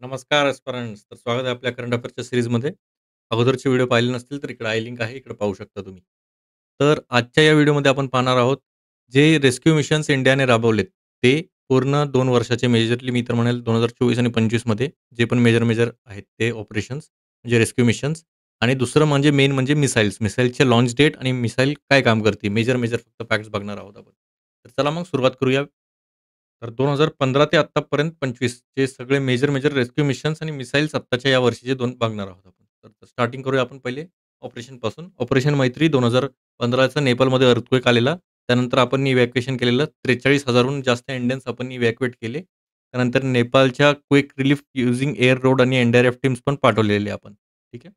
नमस्कार एस्पिरंट्स. तर स्वागत आहे आपल्या करंट अफेअर्सच्या सीरीजमध्ये. अगोदरचे व्हिडिओ पाहिले नसतील तर इकडे आय लिंक आहे. इकडे पाहू शकता तुम्ही. तर आजच्या या व्हिडिओमध्ये आपण पाहणार आहोत, जे रेस्क्यू मिशन्स इंडियाने राबवलेत, ते पूर्ण 2 वर्षाचे मेजरली मी तर म्हणेल 2024 आणि 25 मध्ये जे पण मेजर आहेत ते ऑपरेशन्स म्हणजे रेस्क्यू मिशन्स आणि दुसरं म्हणजे मेन म्हणजे मिसाईल्स. मिसाईलचे लॉन्च डेट आणि मिसाईल काय काम करते. मेजर फक्त फॅक्ट्स बघणार आहोत आपण. तर चला मग सुरुवात करूया. तर 2015 ते आत्तापर्यंत 25 चे सगळे मेजर रेस्क्यू मिशन्स आणि मिसाईल्स आत्ताच्या या वर्षीचे 2 बघणार आहोत आपण. तर स्टार्टिंग करूया आपण पहिले ऑपरेशनपासून. ऑपरेशन मैत्री 2015चा नेपाळमध्ये अर्थक्वेक आलेला. त्यानंतर आपण इव्हॅक्युएशन केलेलं 43,000हून जास्त इंडियन्स आपण इव्हॅक्युएट केले. त्यानंतर नेपाळच्या quick relief using air, road आणि एनडीआरएफ टीम्स पण पाठवलेले आपण. ठीक आहे.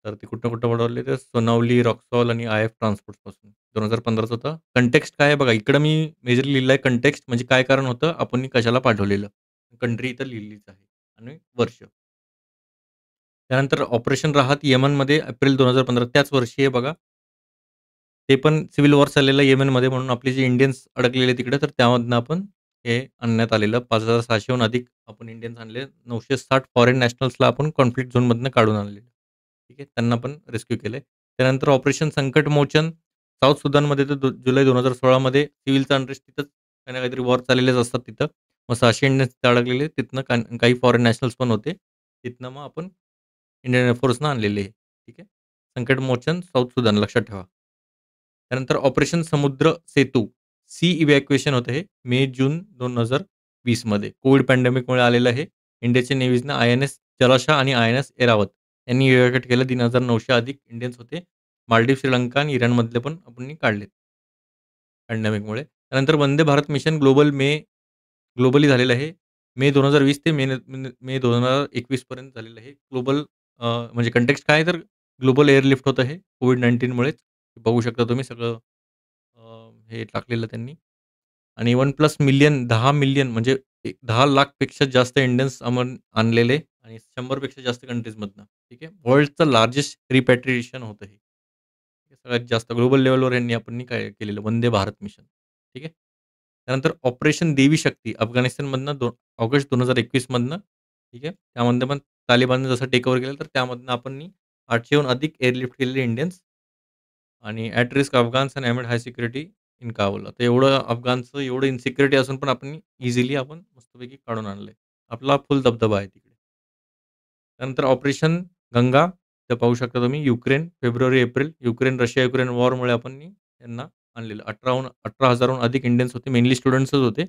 तर ते कुठं-कुठं पाठवले तर सोनावली, रॉक्सॉल आणि आय-एफ ट्रान्सपोर्टपासून. 2015चं होतं. कंटेक्स्ट काय आहे बघा, इकडं मी मेजरली लिहिलं आहे कंटेक्स्ट म्हणजे काय कारण होतं, आपण कशाला पाठवलेलं. कंट्री इथं लिहिलीच आहे आणि वर्ष. त्यानंतर ऑपरेशन राहत येमनमध्ये एप्रिल 2015 त्याच वर्षी आहे बघा. ते पण सिव्हिल वॉर चाललेलं येमेनमध्ये म्हणून आपले जे इंडियन्स अडकलेले तिकडे, तर त्यामधनं आपण हे आणण्यात आलेलं. 5,600हून अधिक आपण इंडियन्स आणले. 960 फॉरेन नॅशनल्सला आपण कॉन्फ्लिक्ट झोनमधनं काढून आणलेलं. ठीक आहे. त्यांना पण रेस्क्यू केलंय. त्यानंतर ऑपरेशन संकटमोचन साऊथ सुदानमध्ये तर जुलै 2016 मध्ये सिव्हिलचा अनरेस्ट तिथंच काही ना काहीतरी वॉर चाललेलेच असतात तिथं. मग 600 इंडियन्स तिथं अडकलेले. तिथनं काही फॉरेन नॅशनल्स पण होते. तिथनं मग आपण इंडियन एअरफोर्सनं आणलेले आहे. ठीक आहे. संकटमोचन साऊथ सुदान लक्षात ठेवा. त्यानंतर ऑपरेशन समुद्र सेतू, सी इव्हॅक्युएशन होतं हे मे-जून 2020 मध्ये. कोविड पॅन्डेमिकमुळे आलेलं आहे. इंडियाच्या नेव्हीजनं आय-एन-एस जलाश्व आणि आय-एन-एस ऐरावत यांनी इव्हॅक्युएट केलं. 3,900 अधिक इंडियन्स होते. मालदीव, श्रीलंका आणि इराणमधले पण आपण काढलेत पॅन्डेमिकमुळे. त्यानंतर वंदे भारत मिशन ग्लोबली झालेलं आहे. मे 2020 ते मे 2021 पर्यंत झालेलं आहे. म्हणजे कंटेक्स्ट काय आहे तर ग्लोबल एअरलिफ्ट होतं हे कोविड-19मुळेच. बघू शकता तुम्ही सगळं हे टाकलेलं त्यांनी आणि 1+मिलियन 10 मिलियन म्हणजे 10 लाख पेक्षा जास्त इंडियन्स आपण आणलेले आणि 100 पेक्षा जास्त कंट्रीजमधनं. ठीक आहे. वर्ल्डचं लार्जेस्ट रिपॅट्रिएशन होतं हे. सगळ्यात जास्त ग्लोबल लेव्हलवर यांनी आपण काय केलेलं वंदे भारत मिशन. ठीक आहे. त्यानंतर ऑपरेशन देवी शक्ती अफगाणिस्तानमधनं ऑगस्ट 2021 मधनं. ठीक आहे. त्यामध्ये पण तालिबानने जसं टेक ओव्हर केलं तर त्यामधनं आपण 800हून अधिक एअरलिफ्ट केलेले इंडियन्स आणि at risk Afghans and amid high security in Kabul. आता एवढं अफगाणचं एवढं इन्सिक्युरिटी असून पण आपण इझिली आपण मस्तपैकी काढून आणलंय. आपला फुल दबदबा आहे तिकडे. त्यानंतर ऑपरेशन गंगा. तर पाहू शकता तुम्ही युक्रेन फेब्रुवारी-एप्रिल रशिया-युक्रेन वॉरमुळे आपण त्यांना आणलेलं. 18,000हून अधिक इंडियन्स होते. मेनली स्टुडंट्सच होते.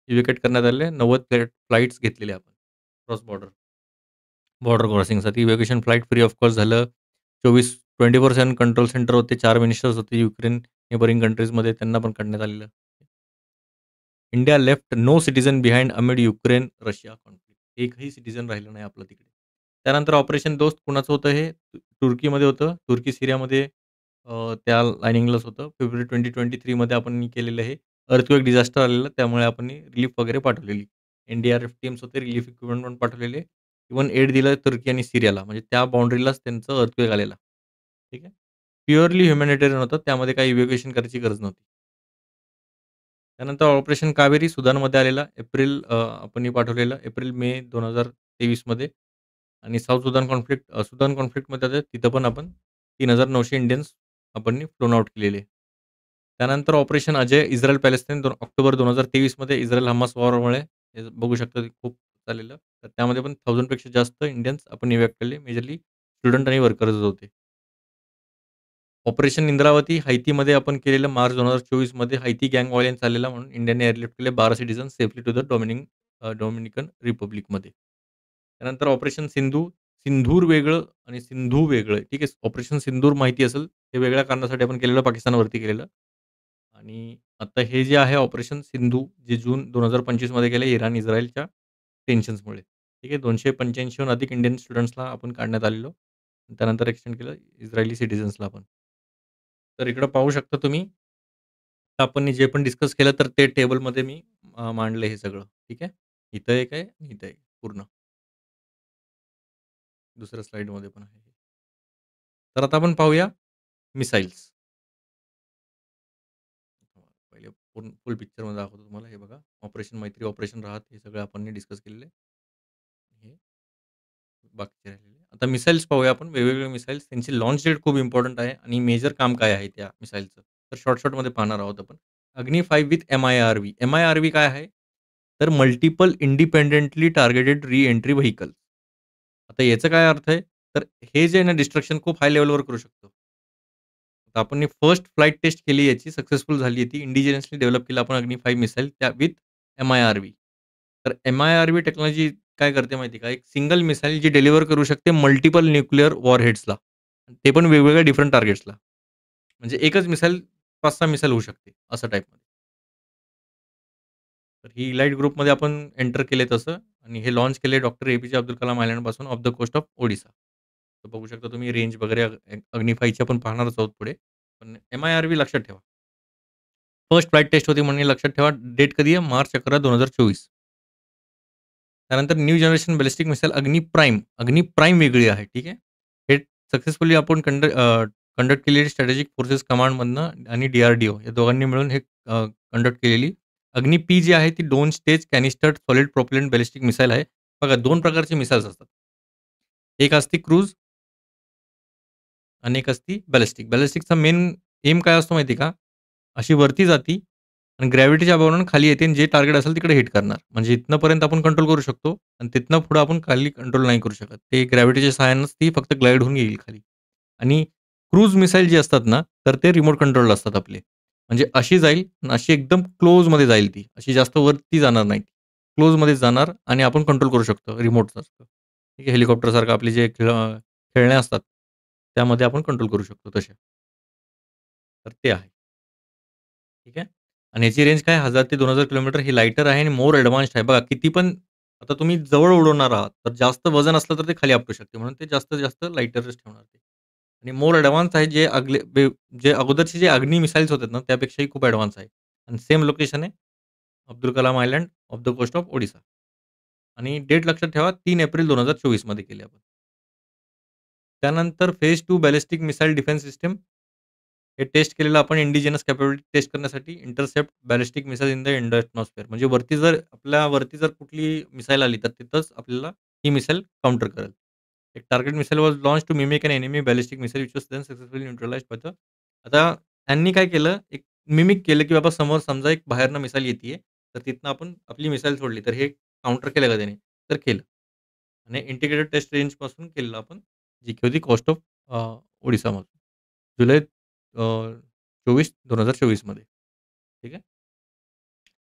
इव्हॅक्युएट करण्यात आले. 90 फ्लाइट्स घेतलेले आपण क्रॉस बॉर्डर क्रॉसिंगसाठी. Evacuation flight free of cost झालं. 24/7 कंट्रोल सेंटर होते. 4 मिनिस्टर्स होते युक्रेन नेबरिंग कंट्रीजमध्ये त्यांना पण काढण्यात आलेलं. India left no citizen behind amid Ukraine Russia conflict. एकही सिटिझन राहिलं नाही आपलं तिकडे. त्यानंतर ऑपरेशन दोस्त कुणाचं होतं हे? तुर्कीमध्ये होतं. तुर्की सिरियामध्ये त्या लाईनिंगलाच होतं. फेब्रुवारी 2023 मध्ये आपण केलेलं हे. अर्थक्वेक डिझास्टर आलेलं त्यामुळे आपण रिलीफ वगैरे पाठवलेली. एनडीआरएफ टीम्स होते. रिलीफ इक्विपमेंट पण पाठवलेले. इव्हन एड दिलं तुर्की आणि सिरियाला. म्हणजे त्या बाउंडरीलाच त्यांचं अर्थक्वेक आलेला. ठीक आहे. प्युअरली ह्युमॅनिटेरियन होतं. त्यामध्ये काही इव्हॅक्युएशन करायची गरज नव्हती. त्यानंतर ऑपरेशन कावेरी सुदानमध्ये आलेला आपण पाठवलेलं एप्रिल-मे 2023 मध्ये आणि साऊथ सुदान कॉन्फ्लिक्टमध्ये आता तिथं पण आपण 3,900 इंडियन्स आपण फ्लोन आउट केलेले. त्यानंतर operation Ajay Israel Palestine October 2023 मध्ये इस्रायल हमास वॉरमुळे हे बघू शकता ते खूप चाललेलं. तर त्यामध्ये पण 1000 पेक्षा जास्त इंडियन्स आपण इव्हॅक्ट केले. मेजरली स्टुडंट आणि वर्कर्सच होते. ऑपरेशन इंद्रावती हैतीमध्ये आपण केलेलं मार्च 2024 मध्ये हैती गँग व्हायलेन्स आलेला म्हणून इंडियाने एअरलिफ्ट केले 12 citizen safely to the Dominican रिपब्लिकमध्ये. त्यानंतर ऑपरेशन सिंधूर वेगळं आणि सिंधू वेगळं. ठीक आहे. ऑपरेशन सिंदूर माहिती असेल, हे वेगळ्या कारणासाठी आपण केलेलं पाकिस्तानवरती केलेलं. आणि आता हे जे आहे ऑपरेशन सिंधू जे जून 2025 मध्ये केलं इराण-इस्रायलच्या टेन्शन्समुळे. ठीक आहे. 285हून अधिक इंडियन स्टुडंट्सला आपण काढण्यात आलेलो. त्यानंतर एक्सटेंड केलं इस्रायली सिटिझन्सला पण. तर इकडं पाहू शकता तुम्ही. आपण जे पण डिस्कस केलं तर ते टेबलमध्ये मी मांडलं हे सगळं. ठीक आहे. इथं एक आहे आणि इथं एक पूर्ण. दुसऱ्या स्लाईडमध्ये पण आहे. तर आता आपण पाहूया मिसाईल्स. पहिले फुल पिक्चरमध्ये दाखवतो तुम्हाला. हे बघा ऑपरेशन मैत्री, ऑपरेशन राहत हे सगळं आपण डिस्कस केलेलं आहे. बाकीचे राहिलेले. आता मिसाईल्स पाहूया आपण. वेगवेगळे मिसाईल्स त्यांची लॉन्च डेट खूप इम्पोर्टंट आहे आणि मेजर काम काय आहे त्या मिसाईलचं. तर शॉर्टमध्ये पाहणार आहोत आपण. अग्नी 5 विथ एम-आय-आर-व्ही. एम-आय-आर-व्ही काय आहे? तर multiple independently targeted re-entry vehicle. आता याचा काय अर्थ आहे? तर हे जे आहे ना डिस्ट्रक्शन खूप हाय लेव्हलवर करू शकतो. तर आपण फर्स्ट फ्लाइट टेस्ट केली याची सक्सेसफुल झाली आहे ती. इंडिजिनसली डेव्हलप केलं आपण अग्नी 5 मिसाईल त्या विथ एम-आय-आर-व्ही. तर एम-आय-आर-व्ही टेक्नॉलॉजी काय करते माहिती आहे का? एक सिंगल मिसाईल जी डिलिव्हर करू शकते मल्टिपल न्यूक्लिअर वॉरहेड्सला. ते पण वेगवेगळ्या डिफरंट टार्गेट्सला. म्हणजे एकच मिसाईल 5-6 मिसाईल होऊ शकते, असं टाइपमध्ये. तर ही इलाइट ग्रुपमध्ये आपण एंटर केले तसं आणि हे लॉन्च केले डॉक्टर ए-पी-जे अब्दुल कलाम आयलँडपासून off the coast of Odisha. तर बघू शकता तुम्ही रेंज वगैरे अग्नी 5ची आपण पाहणारच आहोत पुढे. पण एम-आय-आर-व्ही लक्षात ठेवा. फर्स्ट फ्लाइट टेस्ट होती म्हणून लक्षात ठेवा. डेट कधी आहे? मार्च 11, 2024. त्यानंतर न्यू जनरेशन बॅलिस्टिक मिसाईल अग्नी प्राईम. अग्नी प्राईम वेगळी आहे, ठीक आहे. हे सक्सेसफुली आपण कंडक्ट केलेली स्ट्रॅटेजिक फोर्सेस कमांडमधनं आणि डी-आर-डी-ओ या दोघांनी मिळून हे कंडक्ट केलेली. अग्नी पी जी आहे ती 2 स्टेज कॅनिस्टर्ड सॉलिड प्रोपेलंट बॅलिस्टिक मिसाईल आहे. बघा 2 प्रकारचे मिसाईल्स असतात. एक असते क्रूझ आणि एक असती बॅलिस्टिक. बॅलिस्टिकचा मेन एम काय असतो माहिती आहे का? अशी वरती जाती आणि ग्रॅव्हिटीच्या बळावरून खाली येते आणि जे टार्गेट असेल तिकडे हिट करणार. म्हणजे इथपर्यंत आपण कंट्रोल करू शकतो आणि तिथनं पुढे आपण खाली कंट्रोल नाही करू शकत. ते ग्रॅव्हिटीच्या सहाय्यानेच ती फक्त ग्लाईड होऊन येईल खाली. आणि क्रूझ मिसाईल जी असतात ना, तर ते रिमोट कंट्रोल्ड असतात आपले. म्हणजे अशी जाईल आणि अशी एकदम क्लोजमध्ये जाईल ती. अशी जास्त वरती जाणार नाही. क्लोजमध्ये जाणार आणि आपण कंट्रोल करू शकतो रिमोटसारखं. ठीक आहे. हेलिकॉप्टरसारखं आपले जे खेळण्या असतात, त्यामध्ये आपण कंट्रोल करू शकतो तसे. तर ते आहे. ठीक आहे. आणि याची रेंज काय 1000 ते 2000 किलोमीटर ही लाइटर आहे आणि मोर एडवान्स्ड आहे. बघा किती पण आता तुम्ही जवळ उडवणार आहात, तर जास्त वजन असलं तर ते खाली आपटू शकते. म्हणून ते जास्तीत जास्त लाइटरच ठेवणार ते. आणि मोर एडवान्स आहे जे अगोदरचे जे अग्नी मिसाईल्स होते ना, त्यापेक्षाही खूप एडवान्स आहे. आणि सेम लोकेशन आहे Abdul Kalam island off the coast of Odisha. आणि डेट लक्षात ठेवा 3 एप्रिल 2024 मध्ये केली आपण. त्यानंतर phase 2 ballistic missile defence system हे टेस्ट केलेलं आपण इंडिजिनस कॅपॅबिलिटी टेस्ट करण्यासाठी intercept ballistic missile in the endo atmosphere. म्हणजे वरती जर कुठली मिसाईल आली, तर तिथंच आपल्याला ही मिसाईल काउंटर करेल. एक target missile was launch to mimic an enemy ballistic missile which was then successfully neutralized by the. आता त्यांनी काय केलं, एक मिमिक केलं, की बाबा समोर समजा एक बाहेरनं मिसाईल येतीये, तर तिथनं आपण आपली मिसाईल सोडली, तर हे काउंटर केलं का त्याने? तर केलं. आणि इंटिग्रेटेड टेस्ट रेंजपासून केलेलं आपण, जी की होती कोस्ट ऑफ ओडिसामधून. जुलै 24/2024 मध्ये. ठीक आहे.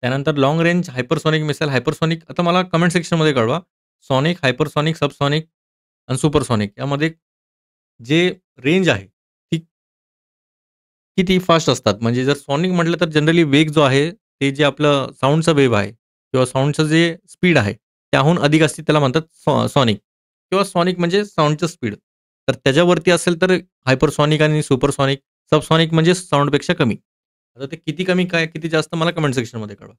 त्यानंतर long range hypersonic missile. Hypersonic आता मला कमेंट सेक्शनमध्ये कळवा. सॉनिक, हायपरसॉनिक, सबसॉनिक आणि सुपरसॉनिक यामध्ये जे रेंज आहे, ती किती फास्ट असतात? म्हणजे जर सॉनिक म्हटलं तर जनरली वेग जो आहे, ते जे आपलं साउंडचा वेव्ह आहे किंवा साउंडचं जे स्पीड आहे, त्याहून अधिक असते त्याला म्हणतात सॉनिक किंवा सॉनिक म्हणजे साउंडचं स्पीड. तर त्याच्यावरती असेल तर हायपरसॉनिक आणि सुपरसॉनिक, सबसॉनिक म्हणजे साउंडपेक्षा कमी. आता ते किती कमी काय, किती जास्त मला कमेंट सेक्शनमध्ये कळवा.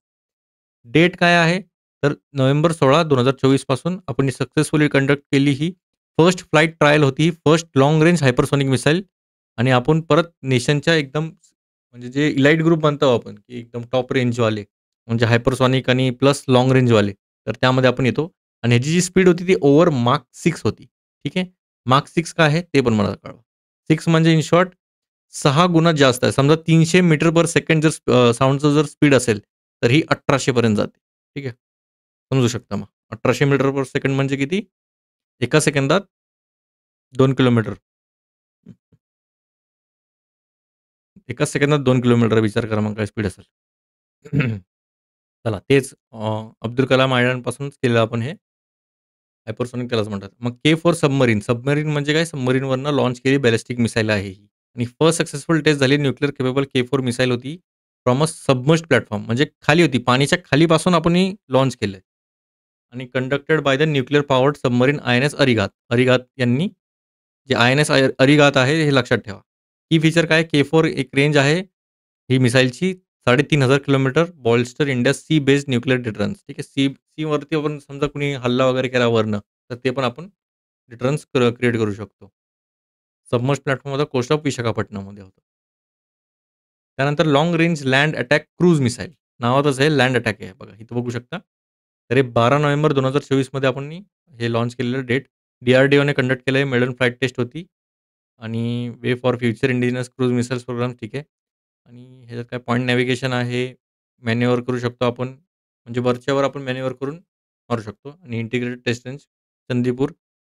डेट काय आहे? तर नोव्हेंबर 16, 2024 पासून आपण सक्सेसफुली कंडक्ट केली ही फर्स्ट फ्लाइट ट्रायल होती. ही first long range hypersonic missile आणि आपण परत नेशनच्या एकदम म्हणजे जे इलाइट ग्रुप म्हणतो आपण, की एकदम टॉप रेंजवाले म्हणजे हायपरसॉनिक आणि प्लस लाँग रेंजवाले. तर त्यामध्ये आपण येतो आणि ह्याची जी स्पीड होती ती ओव्हर माक 6 होती. ठीक आहे. माक 6 काय आहे ते पण मला कळवा. 6 म्हणजे इन शॉर्ट 6 गुणा जास्त आहे. समजा 300 मीटर पर सेकंड जर साउंडचं जर स्पीड असेल, तर ही 1800 पर्यंत जाते. ठीक आहे. समजू शकता मग. 1800 मीटर पर सेकंड म्हणजे किती? एका सेकंदात 2 किलोमीटर. एका सेकंदात 2 किलोमीटर विचार करा मग काय स्पीड असेल. चला तेच अब्दुल कलाम आयलँडपासूनच केलं आपण हे. हायपरसॉनिक त्यालाच म्हणतात. मग के फॉर सबमरीन. सबमरीन म्हणजे काय? सबमरीनवरनं लॉन्च केली बॅलिस्टिक मिसाईल आहे ही. आणि फर्स्ट सक्सेसफुल टेस्ट झाली न्यूक्लिअर केपेबल के4 मिसाईल होती. फ्रॉम अ सबमर्ज्ड प्लॅटफॉर्म म्हणजे खाली होती. पाण्याच्या खालीपासून आपण ही लॉन्च केलंय. आणि conducted by the nuclear powered submarine I-N-S Arighat. Arighat यांनी जे आय-एन-एस अरिघात आहे हे लक्षात ठेवा. की फीचर काय? के4 एक रेंज आहे ही मिसाईलची 3500 kilometre bolster India sea based nuclear deterrence. ठीक आहे. सीवरती आपण समजा कुणी हल्ला वगैरे केला वरनं, तर ते पण आपण डिटरन्स क्रिएट करू शकतो. सबमर्ज प्लॅटफॉर्म होता कोस्ट ऑफ विशाखापट्टणममध्ये होता. त्यानंतर long range land attack cruise missile. नावातच आहे लँड अटॅक आहे बघा. इथं बघू शकता. तर हे 12 नोव्हेंबर 2024 मध्ये आपण हे लॉन्च केलेलं डेट. डी-आर-डी-ओने कंडक्ट केलंय. मेडन फ्लाइट टेस्ट होती आणि way for future indigenous cruise missiles program ठीक आहे. आणि ह्याच्यात काय पॉइंट नॅव्हिगेशन आहे. मॅन्युव्हर करू शकतो आपण. म्हणजे वरच्यावर आपण मॅन्युव्हर करून मारू शकतो आणि integrated test range Chandipur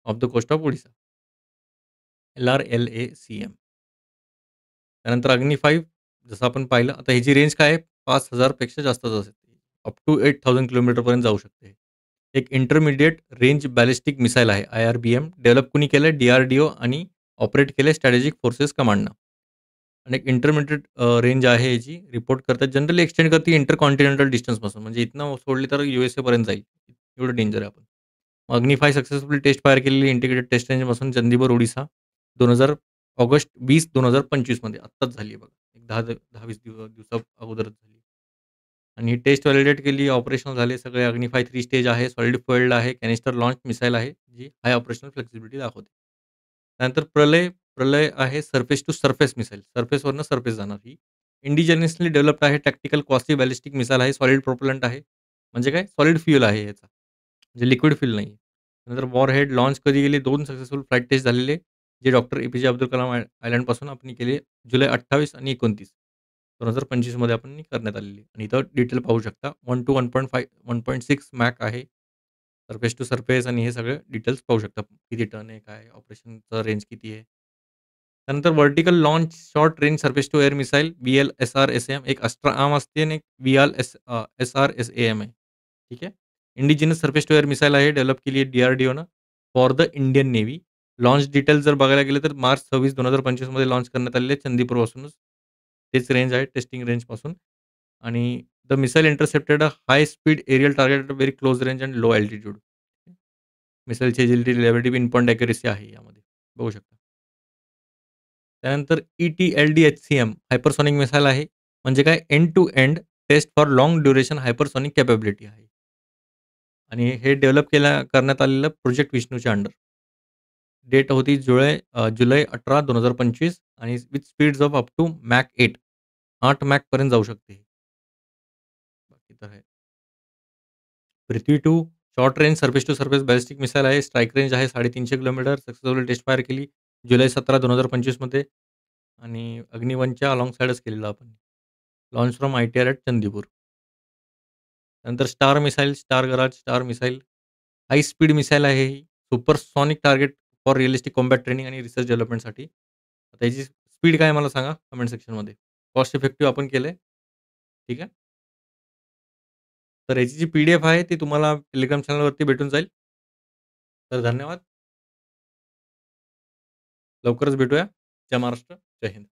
off the coast of Odisha. LRLACM. त्यानंतर अग्नी 5 जसं आपण पाहिलं. आता ह्याची रेंज काय आहे? 5,000 पेक्षा जास्तच असते. अप टू 8,000 किलोमीटरपर्यंत जाऊ शकते. एक इंटरमिडिएट रेंज बॅलिस्टिक मिसाईल आहे IRBM. डेव्हलप कुणी केलंय? DRDO आणि ऑपरेट केलंय स्ट्रॅटेजिक फोर्सेस कमांडनं. आणि एक इंटरमिडिएट रेंज आहे याची. रिपोर्ट करतात जनरली एक्सटेंड करते इंटरकॉन्टिनेंटल डिस्टन्सपासून. म्हणजे इथनं सोडली तर USA पर्यंत जाईल. एवढं डेंजर आहे आपण. अग्नी 5 सक्सेसफुली टेस्ट फायर केलेली इंटिग्रेटेड टेस्ट रेंजपासून चंदीपूर, ओडिशा 2000 ऑगस्ट 20 2025 मध्ये आत्ताच झाली आहे बघा. एक 10-20 दिवसा अगोदरच झाली. आणि ही टेस्ट व्हॅलिडेट केली, ऑपरेशनल झाले सगळे. अग्नी 5 3 स्टेज आहे, सॉलिड फुएल्ड आहे, कॅनिस्टर लॉन्च मिसाईल आहे, जी हाय ऑपरेशनल फ्लेक्सिबिलिटी दाखवते. त्यानंतर प्रलय, प्रलय आहे सरफेस टू सरफेस मिसाईल. सरफेसवरनं सरफेस जाणार ही. इंडिजिनियसली डेव्हलप्ड आहे, टॅक्टिकल क्वासी बॅलिस्टिक मिसाईल आहे, सॉलिड प्रोपेलंट आहे. म्हणजे काय सॉलिड फ्यूल आहे याचा. म्हणजे लिक्विड फ्यूल नाही. नंतर वॉरहेड लॉन्च कधी गेली? 2 सक्सेसफुल फ्लाइट टेस्ट झालेले. जे डॉक्टर ए-पी-जे अब्दुल कलाम आयलँडपासून आपण केले जुलै 28 आणि 29 2025 मध्ये आपण करण्यात आलेली. आणि इथं डिटेल पाहू शकता. 1 to 1.5 1.6 मॅक आहे. सरफेस टू सरफेस आणि हे सगळे डिटेल्स पाहू शकता. किती टन आहे, काय ऑपरेशनचं रेंज किती आहे. त्यानंतर vertical launch short range surface to air missile BLSRSAM एक अस्ट्रा आर्म असते आणि एक SRSAM आहे. ठीक आहे. Indigenous surface to air missile आहे. डेव्हलप केली आहे DRDOनं for the Indian navy. Launch details जर बघायला गेलं तर मार्च 26 2025 मध्ये लॉन्च करण्यात आलेले आहे चंदीपूरपासूनच. तेच रेंज आहे टेस्टिंग रेंजपासून. आणि the missile intercepted a high speed aerial target at a very close range and low altitude. मिसाईलची agility, reliability, pin point accuracy आहे यामध्ये. बघू शकता. त्यानंतर ETLDHCM हायपरसॉनिक मिसाईल आहे. म्हणजे काय end to end test for long duration hypersonic capability आहे. आणि हे डेव्हलप करण्यात आलेलं प्रोजेक्ट विष्णूच्या अंडर. डेट होती जुलै 18 2025 आणि with speeds of up to Mach 8 8 मॅकपर्यंत जाऊ शकते. बाकी तर आहे. Prithvi 2 short range surface to surface ballistic missile आहे. स्ट्राईक रेंज आहे 350 किलोमीटर. सक्सेसफुली टेस्ट फायर केली जुलै 17 2025 मध्ये आणि अग्नी 1च्या अलॉंग साइडच केलेलं आपण. Launch from ITR at Chandipur. नंतर स्टार मिसाईल, स्टार गराज, star missile. High speed missile आहे ही. Supersonic target for realistic combat training and research डेव्हलपमेंटसाठी. आता याची स्पीड काय आहे मला सांगा कमेंट सेक्शनमध्ये. कॉस्ट इफेक्टिव्ह आपण केलंय. ठीक आहे. तर याची जी PDF आहे ती तुम्हाला टेलिग्राम चॅनलवरती भेटून जाईल. तर धन्यवाद. लवकरच भेटूया. जय महाराष्ट्र. जय हिंद.